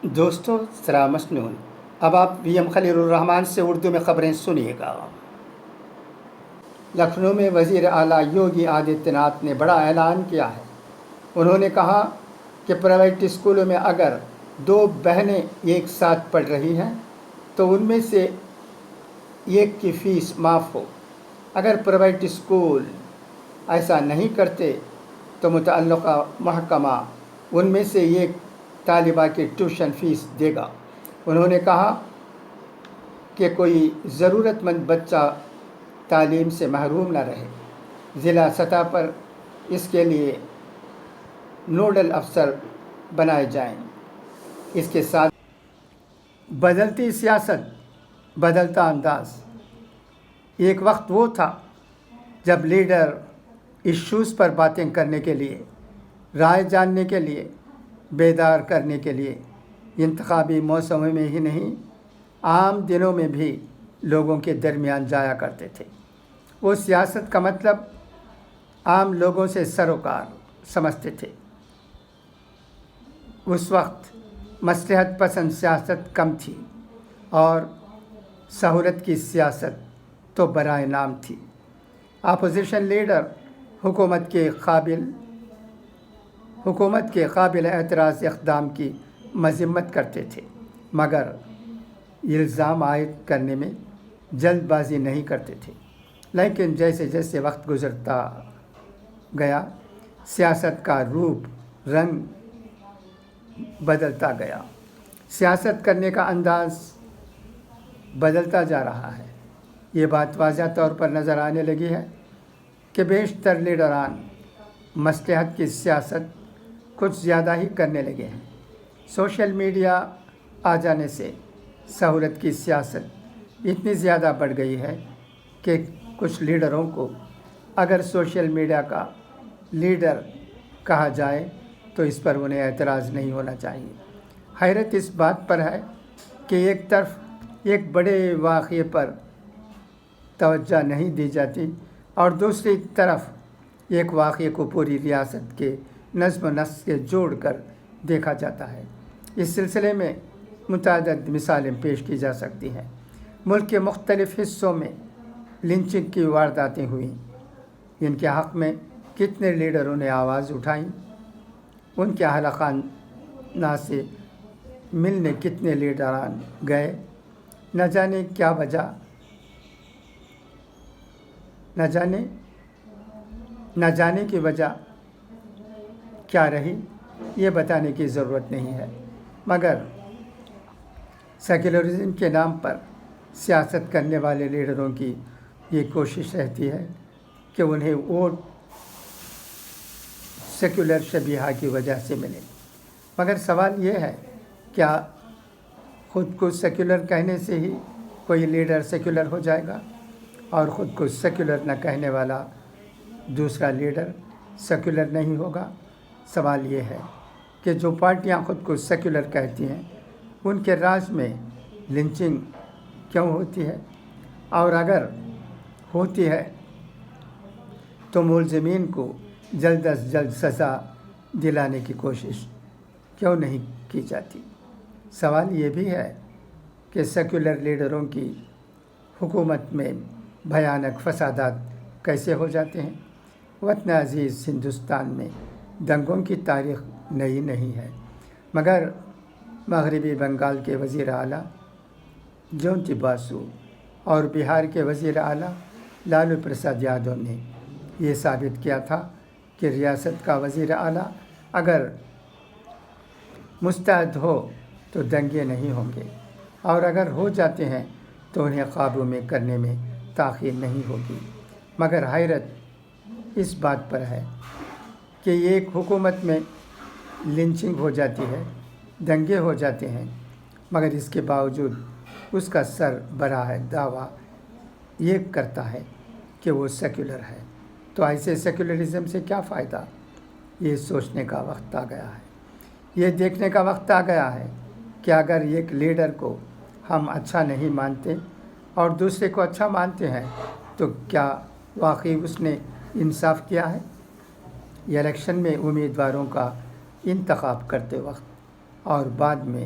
دوستو سلام مسنون، اب آپ وی ایم خلیل الرحمان سے اردو میں خبریں سنیے گا۔ لکھنؤ میں وزیر اعلیٰ یوگی آدتیہ ناتھ نے بڑا اعلان کیا ہے۔ انہوں نے کہا کہ پرائیویٹ اسکولوں میں اگر 2 بہنیں ایک ساتھ پڑھ رہی ہیں تو ان میں سے ایک کی فیس معاف ہو۔ اگر پرائیویٹ اسکول ایسا نہیں کرتے تو متعلقہ محکمہ ان میں سے ایک طالبہ کی ٹیوشن فیس دے گا۔ انہوں نے کہا کہ کوئی ضرورت مند بچہ تعلیم سے محروم نہ رہے۔ ضلع سطح پر اس کے لیے نوڈل افسر بنائے جائیں۔ اس کے ساتھ بدلتی سیاست، بدلتا انداز۔ ایک وقت وہ تھا جب لیڈر ایشوز پر باتیں کرنے کے لیے، رائے جاننے کے لیے، بیدار کرنے کے لیے انتخابی موسم میں ہی نہیں، عام دنوں میں بھی لوگوں کے درمیان جایا کرتے تھے۔ وہ سیاست کا مطلب عام لوگوں سے سروکار سمجھتے تھے۔ اس وقت مصلحت پسند سیاست کم تھی اور سہولت کی سیاست تو برائے نام تھی۔ اپوزیشن لیڈر حکومت کے قابل اعتراض اقدام کی مذمت کرتے تھے، مگر الزام عائد کرنے میں جلد بازی نہیں کرتے تھے۔ لیکن جیسے جیسے وقت گزرتا گیا، سیاست کا روپ رنگ بدلتا گیا، سیاست کرنے کا انداز بدلتا جا رہا ہے۔ یہ بات واضح طور پر نظر آنے لگی ہے کہ بیشتر لیڈران مصلحت کی سیاست کچھ زیادہ ہی کرنے لگے ہیں۔ سوشل میڈیا آ جانے سے سہولت کی سیاست اتنی زیادہ بڑھ گئی ہے کہ کچھ لیڈروں کو اگر سوشل میڈیا کا لیڈر کہا جائے تو اس پر انہیں اعتراض نہیں ہونا چاہیے۔ حیرت اس بات پر ہے کہ ایک طرف ایک بڑے واقعے پر توجہ نہیں دی جاتی اور دوسری طرف ایک واقعے کو پوری ریاست کے نظم و نسق سے جوڑ کر دیکھا جاتا ہے۔ اس سلسلے میں متعدد مثالیں پیش کی جا سکتی ہیں۔ ملک کے مختلف حصوں میں لنچنگ کی وارداتیں ہوئیں۔ ان کے حق میں کتنے لیڈروں نے آواز اٹھائیں؟ ان کے اہل خانہ سے ملنے کتنے لیڈران گئے؟ نہ جانے کیا وجہ، نہ جانے کی وجہ کیا رہی، یہ بتانے کی ضرورت نہیں ہے، مگر سیکولرزم کے نام پر سیاست کرنے والے لیڈروں کی یہ کوشش رہتی ہے کہ انہیں ووٹ سیکولر شبیہہ کی وجہ سے ملے۔ مگر سوال یہ ہے، کیا خود کو سیکولر کہنے سے ہی کوئی لیڈر سیکولر ہو جائے گا اور خود کو سیکولر نہ کہنے والا دوسرا لیڈر سیکولر نہیں ہوگا؟ سوال یہ ہے کہ جو پارٹیاں خود کو سیکولر کہتی ہیں ان کے راج میں لنچنگ کیوں ہوتی ہے؟ اور اگر ہوتی ہے تو ملزمین کو جلد از جلد سزا دلانے کی کوشش کیوں نہیں کی جاتی؟ سوال یہ بھی ہے کہ سیکولر لیڈروں کی حکومت میں بھیانک فسادات کیسے ہو جاتے ہیں؟ وطن عزیز ہندوستان میں دنگوں کی تاریخ نئی نہیں ہے، مگر مغربی بنگال کے وزیر اعلیٰ جیونتی باسو اور بہار کے وزیر اعلیٰ لالو پرساد یادو نے یہ ثابت کیا تھا کہ ریاست کا وزیر اعلیٰ اگر مستعد ہو تو دنگے نہیں ہوں گے، اور اگر ہو جاتے ہیں تو انہیں قابو میں کرنے میں تاخیر نہیں ہوگی۔ مگر حیرت اس بات پر ہے کہ ایک حکومت میں لنچنگ ہو جاتی ہے، دنگے ہو جاتے ہیں، مگر اس کے باوجود اس کا سربراہ دعویٰ یہ کرتا ہے کہ وہ سیکولر ہے۔ تو ایسے سیکولرزم سے کیا فائدہ؟ یہ سوچنے کا وقت آ گیا ہے، یہ دیکھنے کا وقت آ گیا ہے کہ اگر ایک لیڈر کو ہم اچھا نہیں مانتے اور دوسرے کو اچھا مانتے ہیں تو کیا واقعی اس نے انصاف کیا ہے؟ الیکشن میں امیدواروں کا انتخاب کرتے وقت اور بعد میں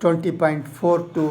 20.42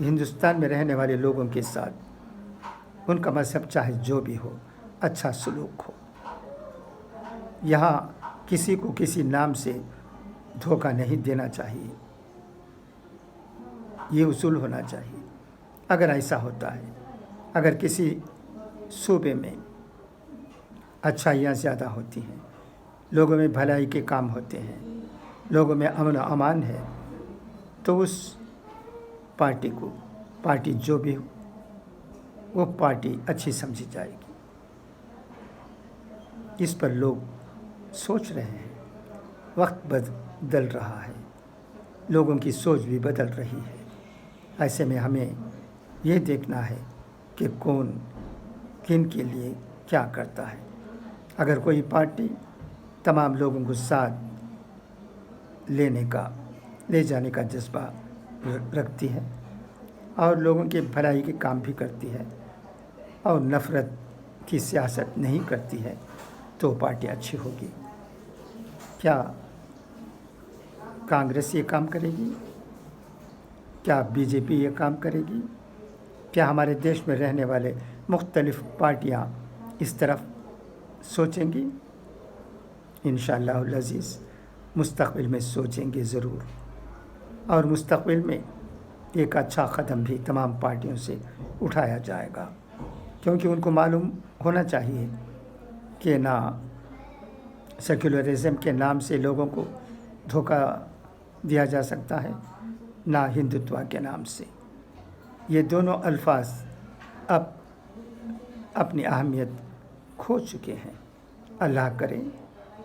ہندوستان میں رہنے والے لوگوں کے ساتھ ان کا مذہب چاہے جو بھی ہو اچھا سلوک ہو. یہاں کسی کو کسی نام سے دھوکہ نہیں دینا چاہیے. یہ اصول ہونا چاہیے. اگر ایسا ہوتا ہے، اگر کسی صوبے میں اچھائیاں زیادہ ہوتی ہیں، لوگوں میں بھلائی کے کام ہوتے ہیں، لوگوں میں امن و امان ہے، تو اس پارٹی جو بھی ہو وہ پارٹی اچھی سمجھی جائے گی. اس پر لوگ سوچ رہے ہیں. وقت بدل رہا ہے، لوگوں کی سوچ بھی بدل رہی ہے. ایسے میں ہمیں یہ دیکھنا ہے کہ کون کن کے لیے کیا کرتا ہے. اگر کوئی پارٹی تمام لوگوں کو ساتھ لے جانے کا جذبہ رکھتی ہے اور لوگوں کے بھلائی کے کام بھی کرتی ہے اور نفرت کی سیاست نہیں کرتی ہے، تو پارٹی اچھی ہوگی. کیا کانگریس یہ کام کرے گی؟ کیا بی جے پی یہ کام کرے گی؟ کیا ہمارے دیش میں رہنے والے مختلف پارٹیاں اس طرف سوچیں گی؟ انشاءاللہ العزیز مستقبل میں سوچیں گے ضرور، اور مستقبل میں ایک اچھا قدم بھی تمام پارٹیوں سے اٹھایا جائے گا، کیونکہ ان کو معلوم ہونا چاہیے کہ نہ سیکولرزم کے نام سے لوگوں کو دھوکہ دیا جا سکتا ہے، نہ ہندوتوا کے نام سے. یہ دونوں الفاظ اب اپنی اہمیت کھو چکے ہیں. اللہ کرے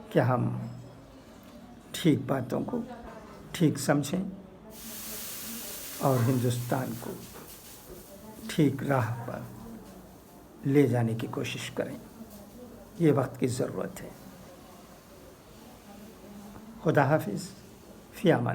کہ ہم ٹھیک باتوں کو ٹھیک سمجھیں اور ہندوستان کو ٹھیک راہ پر لے جانے کی کوشش کریں. یہ وقت کی ضرورت ہے. خدا حافظ. فی امان.